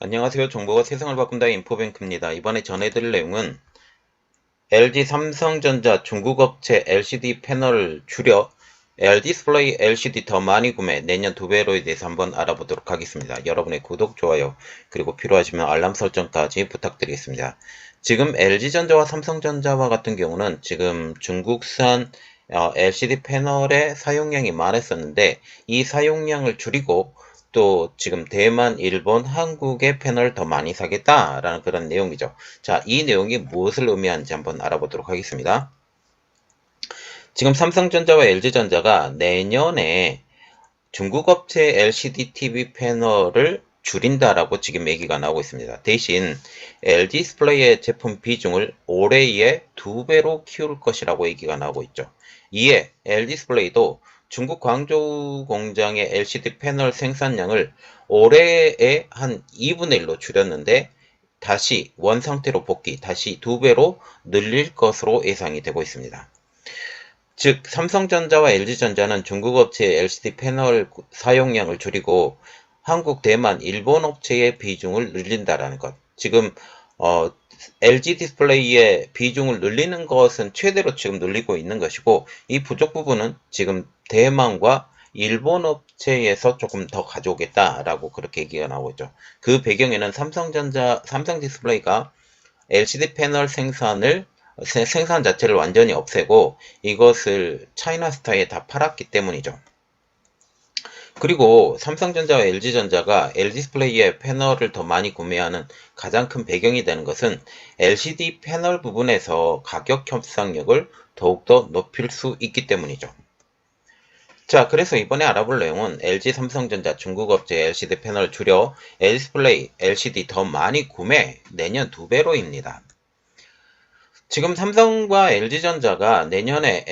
안녕하세요. 정보가 세상을 바꾼다 인포뱅크입니다. 이번에 전해드릴 내용은 LG 삼성전자 중국 업체 LCD 패널을 줄여 LDisplay LCD 더 많이 구매 내년 2배로에 대해서 한번 알아보도록 하겠습니다. 여러분의 구독, 좋아요, 그리고 필요하시면 알람 설정까지 부탁드리겠습니다. 지금 LG전자와 삼성전자와 같은 경우는 지금 중국산 LCD 패널의 사용량이 많았었는데 이 사용량을 줄이고 또 지금 대만, 일본, 한국의 패널을 더 많이 사겠다라는 그런 내용이죠. 자, 이 내용이 무엇을 의미하는지 한번 알아보도록 하겠습니다. 지금 삼성전자와 LG전자가 내년에 중국 업체 LCD TV 패널을 줄인다라고 지금 얘기가 나오고 있습니다. 대신 LG 디스플레이의 제품 비중을 올해에 2배로 키울 것이라고 얘기가 나오고 있죠. 이에 LG 디스플레이도 중국 광저우 공장의 LCD 패널 생산량을 올해에 한 2분의 1로 줄였는데 다시 원상태로 복귀, 다시 2배로 늘릴 것으로 예상이 되고 있습니다. 즉 삼성전자와 LG전자는 중국 업체의 LCD 패널 사용량을 줄이고 한국, 대만, 일본 업체의 비중을 늘린다라는 것. 지금 LG 디스플레이의 비중을 늘리는 것은 최대로 지금 늘리고 있는 것이고 이 부족 부분은 지금 대만과 일본 업체에서 조금 더 가져오겠다라고 그렇게 얘기가 나오고 있죠. 그 배경에는 삼성 디스플레이가 LCD 패널 생산 자체를 완전히 없애고 이것을 차이나스타에 다 팔았기 때문이죠. 그리고 삼성전자와 LG전자가 LG디스플레이의 패널을 더 많이 구매하는 가장 큰 배경이 되는 것은 LCD 패널 부분에서 가격 협상력을 더욱더 높일 수 있기 때문이죠. 자, 그래서 이번에 알아볼 내용은 LG 삼성전자 중국 업체 LCD 패널 줄여 LDisplay LCD 더 많이 구매 내년 2배로입니다. 지금 삼성과 LG전자가 내년에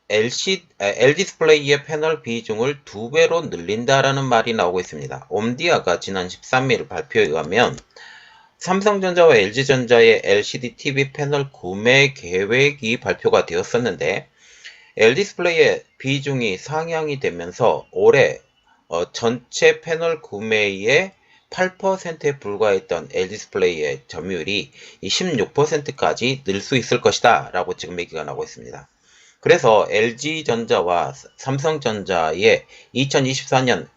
LDis플레이의 패널 비중을 2배로 늘린다라는 말이 나오고 있습니다. 옴디아가 지난 13일 발표에 의하면 삼성전자와 LG전자의 LCD TV 패널 구매 계획이 발표가 되었었는데 LDis플레이의 비중이 상향이 되면서 올해 전체 패널 구매의 8%에 불과했던 LDis플레이의 점유율이 16%까지 늘 수 있을 것이다 라고 지금 얘기가 나오고 있습니다. 그래서 LG전자와 삼성전자의 2024년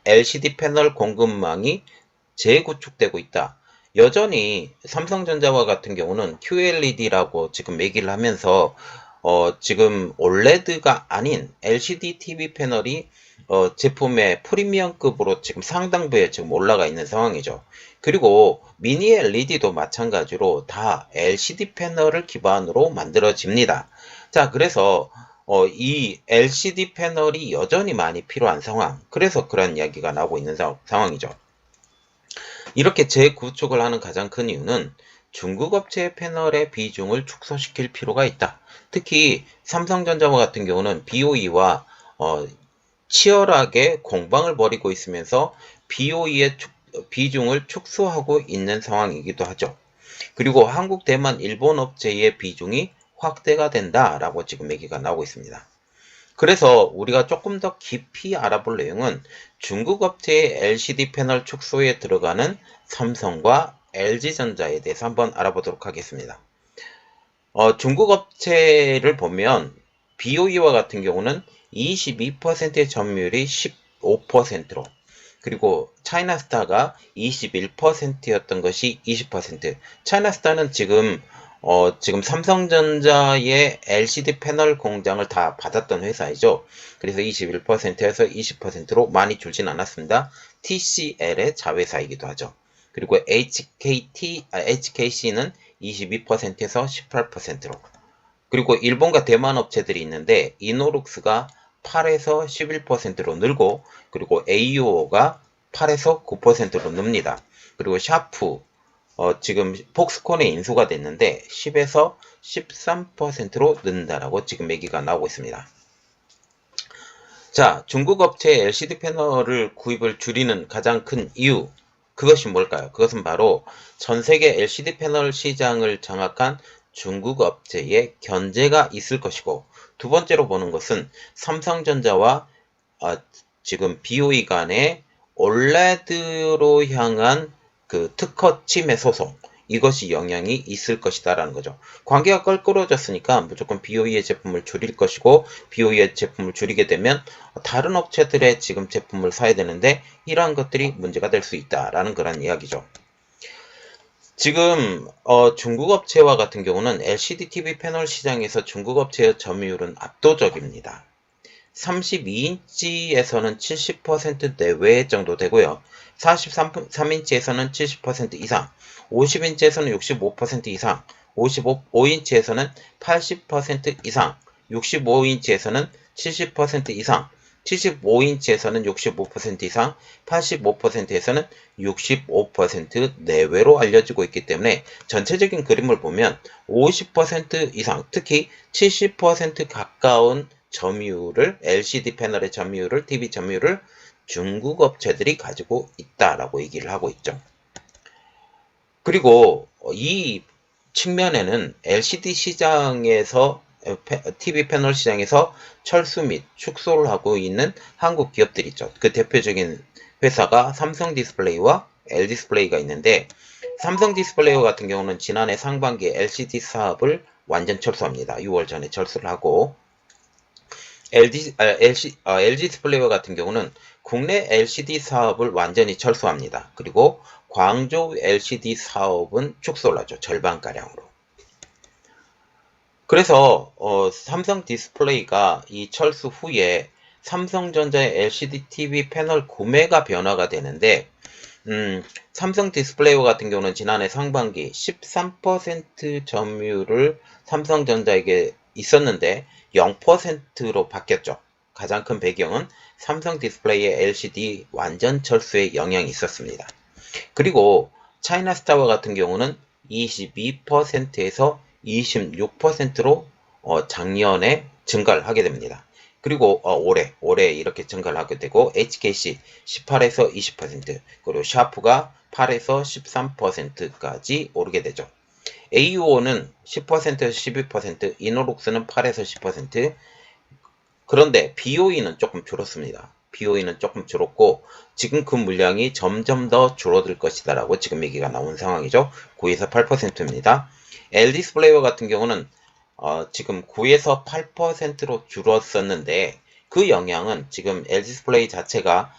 LCD 패널 공급망이 재구축되고 있다. 여전히 삼성전자와 같은 경우는 QLED라고 지금 얘기를 하면서 지금 OLED가 아닌 LCD TV 패널이 제품의 프리미엄급으로 지금 상당부에 지금 올라가 있는 상황이죠. 그리고 미니 LED도 마찬가지로 다 LCD 패널을 기반으로 만들어집니다. 자, 그래서 이 LCD 패널이 여전히 많이 필요한 상황. 그래서 그런 이야기가 나오고 있는 상황이죠. 이렇게 재구축을 하는 가장 큰 이유는 중국 업체의 패널의 비중을 축소시킬 필요가 있다. 특히 삼성전자와 같은 경우는 BOE와 치열하게 공방을 벌이고 있으면서 BOE의 비중을 축소하고 있는 상황이기도 하죠. 그리고 한국, 대만, 일본 업체의 비중이 확대가 된다라고 지금 얘기가 나오고 있습니다. 그래서 우리가 조금 더 깊이 알아볼 내용은 중국 업체의 LCD 패널 축소에 들어가는 삼성과 LG전자에 대해서 한번 알아보도록 하겠습니다. 중국 업체를 보면 BOE와 같은 경우는 22%의 점유율이 15%로 그리고 차이나스타가 21%였던 것이 20%. 차이나스타는 지금 삼성전자의 LCD 패널 공장을 다 받았던 회사이죠. 그래서 21%에서 20%로 많이 줄진 않았습니다. TCL의 자회사이기도 하죠. 그리고 HKC는 22%에서 18%로. 그리고 일본과 대만 업체들이 있는데 이노룩스가 8에서 11%로 늘고 그리고 AUO가 8에서 9%로 늡니다. 그리고 샤프 지금 폭스콘에 인수가 됐는데 10에서 13%로 는다라고 지금 얘기가 나오고 있습니다. 자, 중국 업체의 LCD 패널을 구입을 줄이는 가장 큰 이유 그것이 뭘까요? 그것은 바로 전 세계 LCD 패널 시장을 장악한 중국 업체의 견제가 있을 것이고 두 번째로 보는 것은 삼성전자와 지금 BOE 간의 OLED로 향한 그 특허 침해 소송, 이것이 영향이 있을 것이다라는 거죠. 관계가 껄끄러워졌으니까 무조건 BOE의 제품을 줄일 것이고, BOE의 제품을 줄이게 되면 다른 업체들의 지금 제품을 사야 되는데 이러한 것들이 문제가 될 수 있다라는 그런 이야기죠. 지금 중국 업체와 같은 경우는 LCD TV 패널 시장에서 중국 업체의 점유율은 압도적입니다. 32인치에서는 70% 내외 정도 되고요. 43인치에서는 70% 이상, 50인치에서는 65% 이상, 55인치에서는 80% 이상, 65인치에서는 70% 이상, 75인치에서는 65% 이상, 85%에서는 65% 내외로 알려지고 있기 때문에 전체적인 그림을 보면 50% 이상, 특히 70% 가까운 점유율을, LCD 패널의 점유율을, TV 점유율을 중국 업체들이 가지고 있다라고 얘기를 하고 있죠. 그리고 이 측면에는 LCD 시장에서, TV 패널 시장에서 철수 및 축소를 하고 있는 한국 기업들이 있죠. 그 대표적인 회사가 삼성 디스플레이와 LD스플레이가 있는데, 삼성 디스플레이 같은 경우는 지난해 상반기에 LCD 사업을 완전 철수합니다. 6월 전에 철수를 하고, LG 디스플레이와 같은 경우는 국내 LCD 사업을 완전히 철수합니다. 그리고 광저우 LCD 사업은 축소를 하죠. 절반가량으로. 그래서 삼성 디스플레이가 이 철수 후에 삼성전자의 LCD TV 패널 구매가 변화가 되는데, 삼성 디스플레이와 같은 경우는 지난해 상반기 13% 점유율을 삼성전자에게 있었는데 0%로 바뀌었죠. 가장 큰 배경은 삼성 디스플레이의 LCD 완전 철수에 영향이 있었습니다. 그리고 차이나스타와 같은 경우는 22%에서 26%로 작년에 증가를 하게 됩니다. 그리고 올해 이렇게 증가를 하게 되고, HKC 18에서 20%, 그리고 샤프가 8에서 13%까지 오르게 되죠. AUO는 10%에서 12%, 이노룩스는 8에서 10%. 그런데 BOE는 조금 줄었습니다. BOE는 조금 줄었고, 지금 그 물량이 점점 더 줄어들 것이다 라고 지금 얘기가 나온 상황이죠. 9에서 8%입니다. LD스플레이어 같은 경우는 지금 9에서 8%로 줄었었는데, 그 영향은 지금 LD스플레이 자체가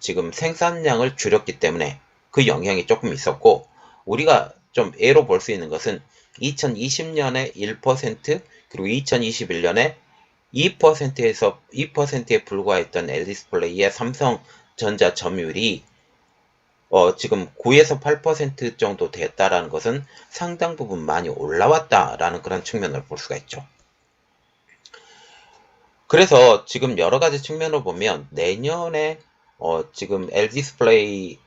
지금 생산량을 줄였기 때문에 그 영향이 조금 있었고, 우리가 좀 예로 볼 수 있는 것은 2020년에 1%, 그리고 2021년에 2%에서 2%에 불과했던 LD스플레이의 삼성전자 점유율이 지금 9에서 8% 정도 됐다라는 것은 상당 부분 많이 올라왔다라는 그런 측면을 볼 수가 있죠. 그래서 지금 여러 가지 측면을 보면 내년에 지금 LD스플레이에서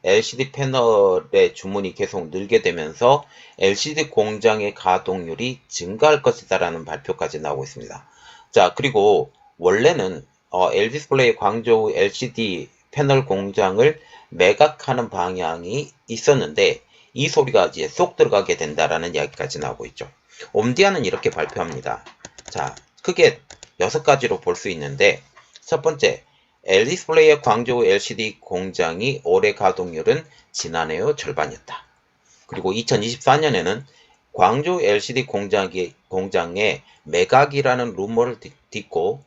LCD 패널의 주문이 계속 늘게 되면서 LCD 공장의 가동률이 증가할 것이다라는 발표까지 나오고 있습니다. 자, 그리고 원래는 LD스플레이 광저우 LCD 패널 공장을 매각하는 방향이 있었는데, 이 소리가 이제 쏙 들어가게 된다라는 이야기까지 나오고 있죠. 옴디아는 이렇게 발표합니다. 자, 크게 6가지로 볼 수 있는데, 첫 번째, LD스플레이의 광저우 LCD 공장이 올해 가동률은 지난해의 절반이었다. 그리고 2024년에는 광저우 LCD 공장의 매각이라는 루머를 딛고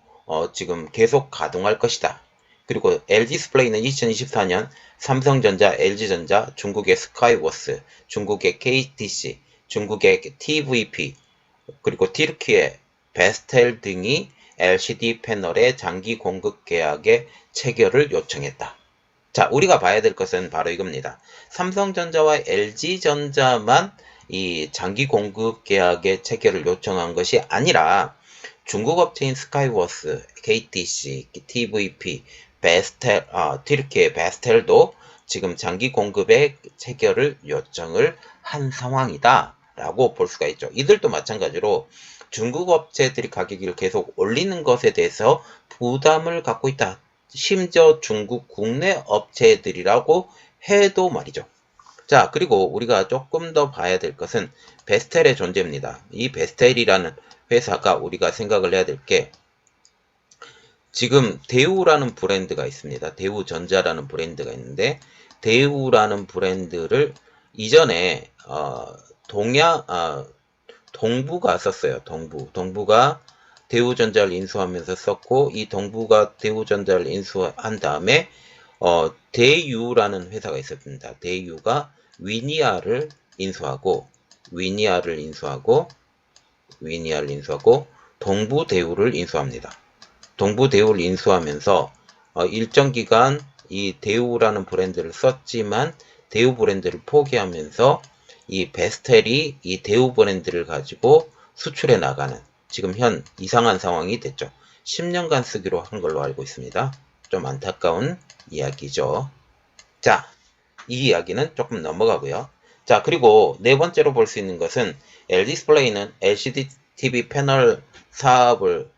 지금 계속 가동할 것이다. 그리고 LD스플레이는 2024년 삼성전자, LG전자, 중국의 스카이워스, 중국의 KTC, 중국의 TVP, 그리고 튀르키의 베스텔 등이 LCD 패널의 장기 공급 계약의 체결을 요청했다. 자, 우리가 봐야 될 것은 바로 이겁니다. 삼성전자와 LG전자만 이 장기 공급 계약의 체결을 요청한 것이 아니라 중국 업체인 스카이워스, KTC, TVP, 베스텔, 튀르키의 베스텔도 지금 장기 공급의 체결을 요청을 한 상황이다 라고 볼 수가 있죠. 이들도 마찬가지로 중국 업체들이 가격을 계속 올리는 것에 대해서 부담을 갖고 있다. 심지어 중국 국내 업체들이라고 해도 말이죠. 자, 그리고 우리가 조금 더 봐야 될 것은 베스텔의 존재입니다. 이 베스텔이라는 회사가 우리가 생각을 해야 될 게, 지금 대우라는 브랜드가 있습니다. 대우전자라는 브랜드가 있는데, 대우라는 브랜드를 이전에 동부가 썼어요. 동부가 대우전자를 인수하면서 썼고, 이 동부가 대우전자를 인수한 다음에 대유라는 회사가 있었습니다. 대유가 위니아를 인수하고 동부대우를 인수합니다. 동부대우를 인수하면서 일정 기간 이 대우라는 브랜드를 썼지만 대우 브랜드를 포기하면서 이 베스텔이 이 대우 브랜드를 가지고 수출해 나가는 지금 현 이상한 상황이 됐죠. 10년간 쓰기로 한 걸로 알고 있습니다. 좀 안타까운 이야기죠. 자, 이 이야기는 조금 넘어가고요. 자, 그리고 네 번째로 볼 수 있는 것은 LG디스플레이는 LCD TV 패널 사업을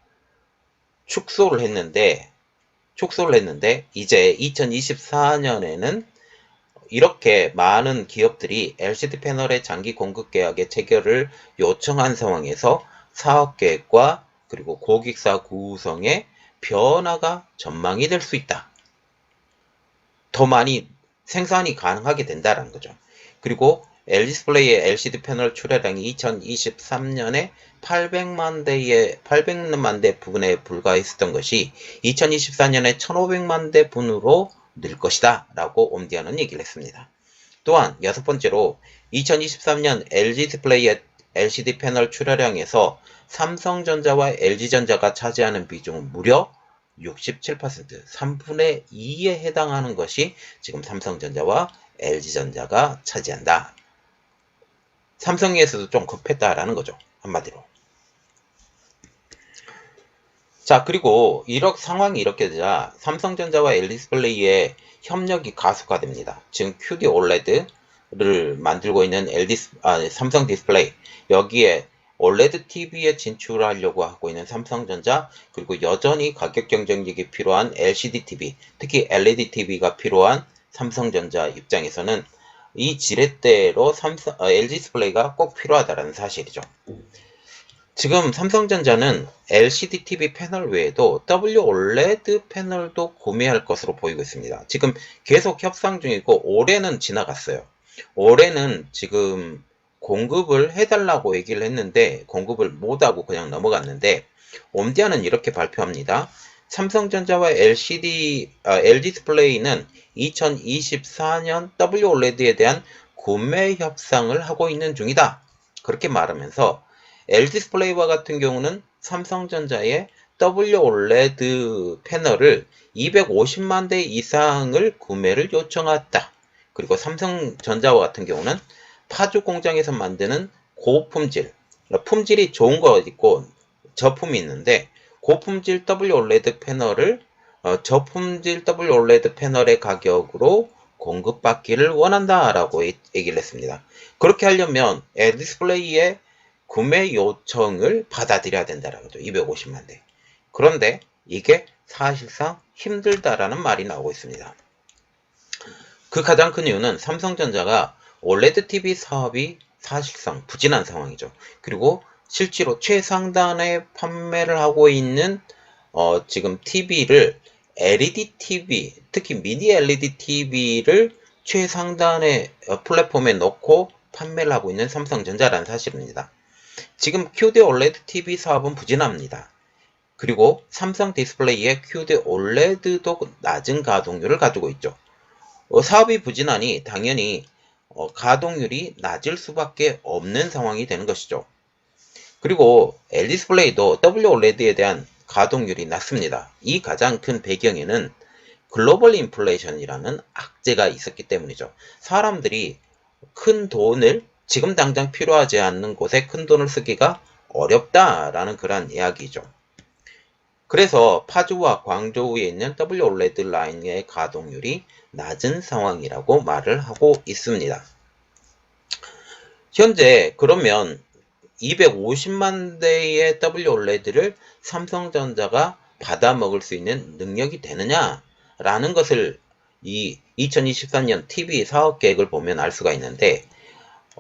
축소를 했는데 이제 2024년에는 이렇게 많은 기업들이 LCD 패널의 장기 공급 계약의 체결을 요청한 상황에서 사업 계획과 그리고 고객사 구성의 변화가 전망이 될 수 있다. 더 많이 생산이 가능하게 된다는 거죠. 그리고 LG디스플레이의 LCD 패널 출하량이 2023년에 800만 대 분에 불과했었던 것이 2024년에 1500만 대 분으로 늘 것이다 라고 옴디아는 얘기를 했습니다. 또한 여섯 번째로 2023년 LG디스플레이의 LCD 패널 출하량에서 삼성전자와 LG전자가 차지하는 비중은 무려 67%, 3분의 2에 해당하는 것이 지금 삼성전자와 LG전자가 차지한다. 삼성에서도 좀 급했다라는 거죠. 한마디로. 자, 그리고 상황이 이렇게 되자 삼성전자와 LG디스플레이의 협력이 가속화됩니다. 지금 QD OLED를 만들고 있는 삼성 디스플레이, 여기에 OLED TV에 진출하려고 하고 있는 삼성전자, 그리고 여전히 가격 경쟁력이 필요한 LCD TV, 특히 LED TV가 필요한 삼성전자 입장에서는 이 지렛대로 LG디스플레이가 꼭 필요하다는 사실이죠. 지금 삼성전자는 LCD TV 패널 외에도 WOLED 패널도 구매할 것으로 보이고 있습니다. 지금 계속 협상 중이고 올해는 지나갔어요. 올해는 지금 공급을 해달라고 얘기를 했는데 공급을 못하고 그냥 넘어갔는데 옴디아는 이렇게 발표합니다. 삼성전자와 LG디스플레이는 2024년 WOLED에 대한 구매 협상을 하고 있는 중이다. 그렇게 말하면서 LG디스플레이와 같은 경우는 삼성전자의 WOLED 패널을 250만 대 이상을 구매를 요청했다. 그리고 삼성전자와 같은 경우는 파주 공장에서 만드는 고품질, 품질이 좋은 거 있고 저품이 있는데 고품질 WOLED 패널을 저품질 WOLED 패널의 가격으로 공급받기를 원한다라고 얘기를 했습니다. 그렇게 하려면 LG디스플레이의 구매 요청을 받아들여야 된다라고 하죠. 250만 대. 그런데 이게 사실상 힘들다라는 말이 나오고 있습니다. 그 가장 큰 이유는 삼성전자가 OLED TV 사업이 사실상 부진한 상황이죠. 그리고 실제로 최상단에 판매를 하고 있는 지금 TV를 LED TV, 특히 미니 LED TV를 최상단의 플랫폼에 넣고 판매를 하고 있는 삼성전자라는 사실입니다. 지금 QD OLED TV 사업은 부진합니다. 그리고 삼성 디스플레이의 QD OLED도 낮은 가동률을 가지고 있죠. 사업이 부진하니 당연히 가동률이 낮을 수밖에 없는 상황이 되는 것이죠. 그리고 LG디스플레이도 WOLED에 대한 가동률이 낮습니다. 이 가장 큰 배경에는 글로벌 인플레이션이라는 악재가 있었기 때문이죠. 사람들이 큰 돈을 지금 당장 필요하지 않는 곳에 큰 돈을 쓰기가 어렵다라는 그런 이야기죠. 그래서 파주와 광저우에 있는 WOLED 라인의 가동률이 낮은 상황이라고 말을 하고 있습니다. 현재 그러면 250만 대의 WOLED를 삼성전자가 받아먹을 수 있는 능력이 되느냐라는 것을 이 2023년 TV 사업 계획을 보면 알 수가 있는데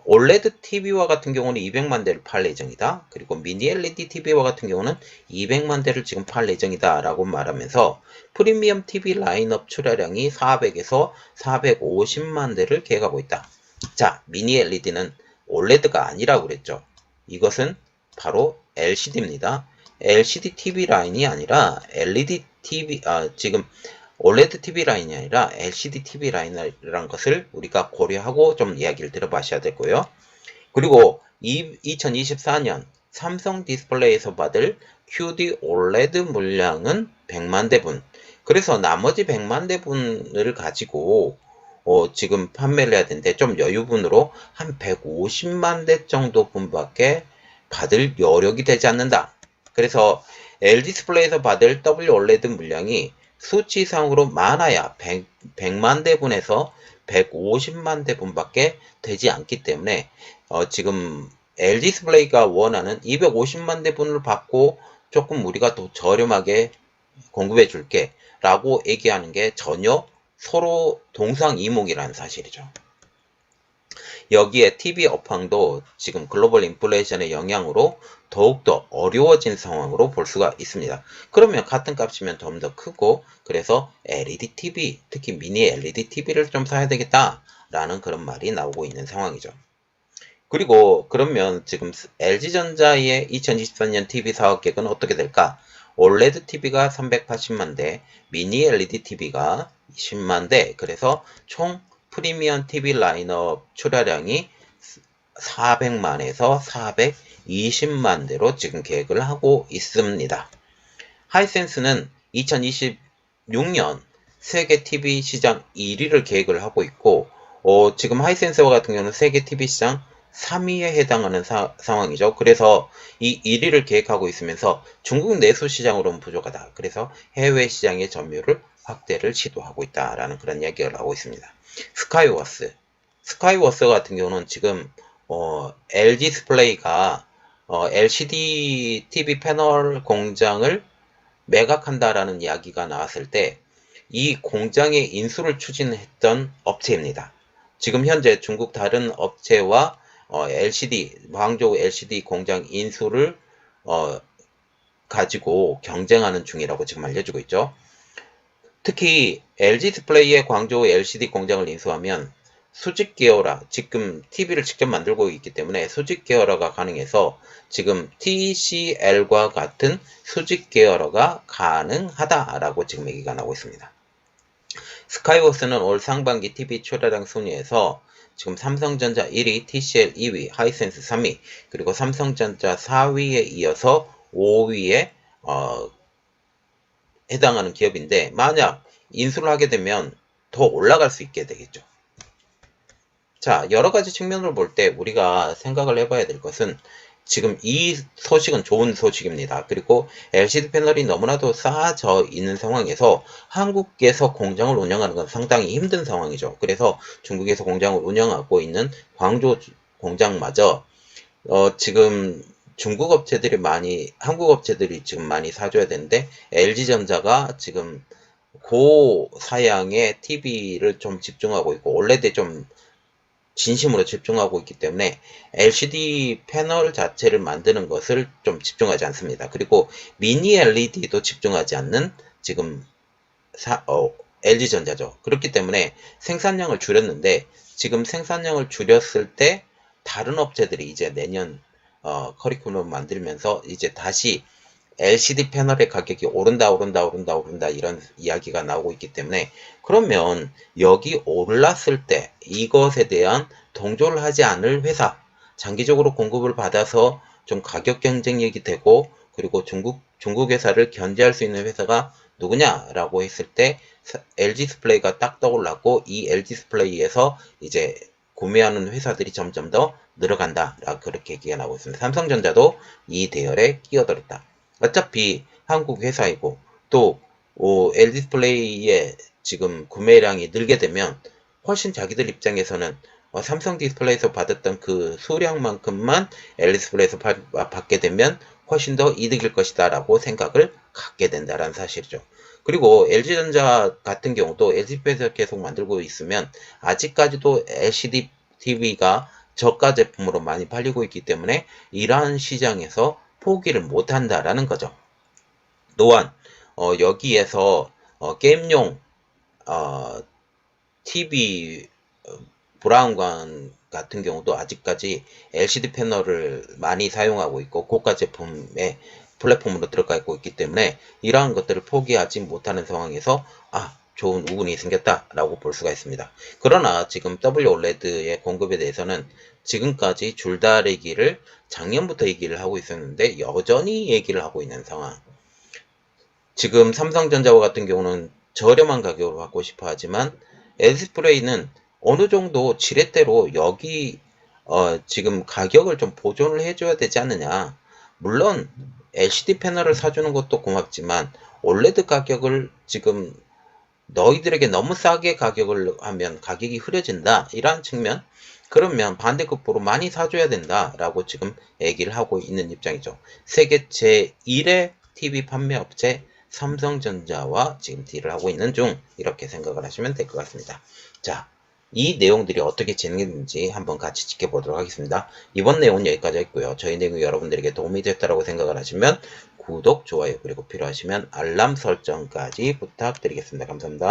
OLED TV와 같은 경우는 200만 대를 팔 예정이다. 그리고 미니 LED TV와 같은 경우는 200만 대를 지금 팔 예정이다 라고 말하면서 프리미엄 TV 라인업 출하량이 400에서 450만 대를 계획하고 있다. 자, 미니 LED는 OLED가 아니라고 그랬죠. 이것은 바로 LCD입니다. LCD TV 라인이 아니라 LED TV, 지금 OLED TV 라인이 아니라 LCD TV 라인이라는 것을 우리가 고려하고 좀 이야기를 들어봐셔야 되고요. 그리고 2024년 삼성 디스플레이에서 받을 QD OLED 물량은 100만 대분. 그래서 나머지 100만 대분을 가지고 지금 판매를 해야 되는데 좀 여유분으로 한 150만 대 정도 분밖에 받을 여력이 되지 않는다. 그래서 LD디스플레이에서 받을 WOLED 물량이 수치상으로 많아야 100만 대분에서 150만 대분밖에 되지 않기 때문에 지금 LD디스플레이가 원하는 250만 대분을 받고 조금 우리가 더 저렴하게 공급해 줄게 라고 얘기하는 게 전혀 서로 동상이몽이라는 사실이죠. 여기에 TV 업황도 지금 글로벌 인플레이션의 영향으로 더욱더 어려워진 상황으로 볼 수가 있습니다. 그러면 같은 값이면 좀 더 크고 그래서 LED TV, 특히 미니 LED TV를 좀 사야 되겠다라는 그런 말이 나오고 있는 상황이죠. 그리고 그러면 지금 LG전자의 2024년 TV 사업 계획은 어떻게 될까? OLED TV가 380만 대, 미니 LED TV가 20만 대, 그래서 총 프리미엄 TV 라인업 출하량이 400만에서 420만 대로 지금 계획을 하고 있습니다. 하이센스는 2026년 세계 TV 시장 1위를 계획을 하고 있고 지금 하이센스와 같은 경우는 세계 TV 시장 3위에 해당하는 상황이죠. 그래서 이 1위를 계획하고 있으면서 중국 내수 시장으로는 부족하다. 그래서 해외 시장의 점유율을 확대를 시도하고 있다라는 그런 이야기를 하고 있습니다. 스카이워스 같은 경우는 지금 LG 디스플레이가 LCD TV 패널 공장을 매각한다라는 이야기가 나왔을 때 이 공장의 인수를 추진했던 업체입니다. 지금 현재 중국 다른 업체와 광저우 LCD 공장 인수를 가지고 경쟁하는 중이라고 지금 알려주고 있죠. 특히 LG 디스플레이의 광저우 LCD 공장을 인수하면 수직 계열화, 지금 TV를 직접 만들고 있기 때문에 수직 계열화가 가능해서 지금 TCL과 같은 수직 계열화가 가능하다라고 지금 얘기가 나오고 있습니다. 스카이워스는 올 상반기 TV 출하량 순위에서 지금 삼성전자 1위, TCL 2위, 하이센스 3위, 그리고 삼성전자 4위에 이어서 5위에 해당하는 기업인데 만약 인수를 하게 되면 더 올라갈 수 있게 되겠죠. 자, 여러 가지 측면으로 볼 때 우리가 생각을 해봐야 될 것은 지금 이 소식은 좋은 소식입니다. 그리고 LCD 패널이 너무나도 쌓아져 있는 상황에서 한국에서 공장을 운영하는 건 상당히 힘든 상황이죠. 그래서 중국에서 공장을 운영하고 있는 광저우 공장마저 지금 중국 업체들이 한국 업체들이 지금 많이 사줘야 되는데 LG전자가 지금 고사양의 TV를 좀 집중하고 있고 OLED에 좀 진심으로 집중하고 있기 때문에 LCD 패널 자체를 만드는 것을 좀 집중하지 않습니다. 그리고 미니 LED도 집중하지 않는 지금 LG전자죠. 그렇기 때문에 생산량을 줄였는데 지금 생산량을 줄였을 때 다른 업체들이 이제 내년 커리큘럼을 만들면서 이제 다시 LCD 패널의 가격이 오른다 이런 이야기가 나오고 있기 때문에 그러면 여기 올랐을 때 이것에 대한 동조를 하지 않을 회사, 장기적으로 공급을 받아서 좀 가격 경쟁력이 되고 그리고 중국 회사를 견제할 수 있는 회사가 누구냐라고 했을 때 LG 디스플레이가 딱 떠올랐고 이 LG 디스플레이에서 이제 구매하는 회사들이 점점 더 늘어간다. 그렇게 얘기가 나오고 있습니다. 삼성전자도 이 대열에 끼어들었다. 어차피 한국 회사이고 또 LG 디스플레이의 지금 구매량이 늘게 되면 훨씬 자기들 입장에서는 삼성 디스플레이에서 받았던 그 수량만큼만 LG 디스플레이에서 받게 되면 훨씬 더 이득일 것이다 라고 생각을 갖게 된다는 사실이죠. 그리고 LG전자 같은 경우도 LG에서 계속 만들고 있으면 아직까지도 LCD TV가 저가 제품으로 많이 팔리고 있기 때문에 이러한 시장에서 포기를 못한다라는 거죠. 또한 여기에서 게임용 TV 브라운관 같은 경우도 아직까지 LCD 패널을 많이 사용하고 있고 고가 제품의 플랫폼으로 들어가 있고 있기 때문에 이러한 것들을 포기하지 못하는 상황에서 좋은 우군이 생겼다라고 볼 수가 있습니다. 그러나 지금 WOLED의 공급에 대해서는 지금까지 줄다리기를 작년부터 얘기를 하고 있었는데 여전히 얘기를 하고 있는 상황. 지금 삼성전자와 같은 경우는 저렴한 가격으로 받고 싶어 하지만 에스프레이는 어느 정도 지렛대로 여기 지금 가격을 좀 보존을 해줘야 되지 않느냐. 물론 LCD 패널을 사주는 것도 고맙지만 OLED 가격을 지금 너희들에게 너무 싸게 가격을 하면 가격이 흐려진다. 이러한 측면. 그러면 반대급부로 많이 사줘야 된다라고 지금 얘기를 하고 있는 입장이죠. 세계 제1의 TV 판매 업체 삼성전자와 지금 딜을 하고 있는 중 이렇게 생각을 하시면 될 것 같습니다. 자, 이 내용들이 어떻게 진행되는지 한번 같이 지켜보도록 하겠습니다. 이번 내용은 여기까지 했고요. 저희 내용이 여러분들에게 도움이 됐다고 생각을 하시면 구독, 좋아요, 그리고 필요하시면 알람 설정까지 부탁드리겠습니다. 감사합니다.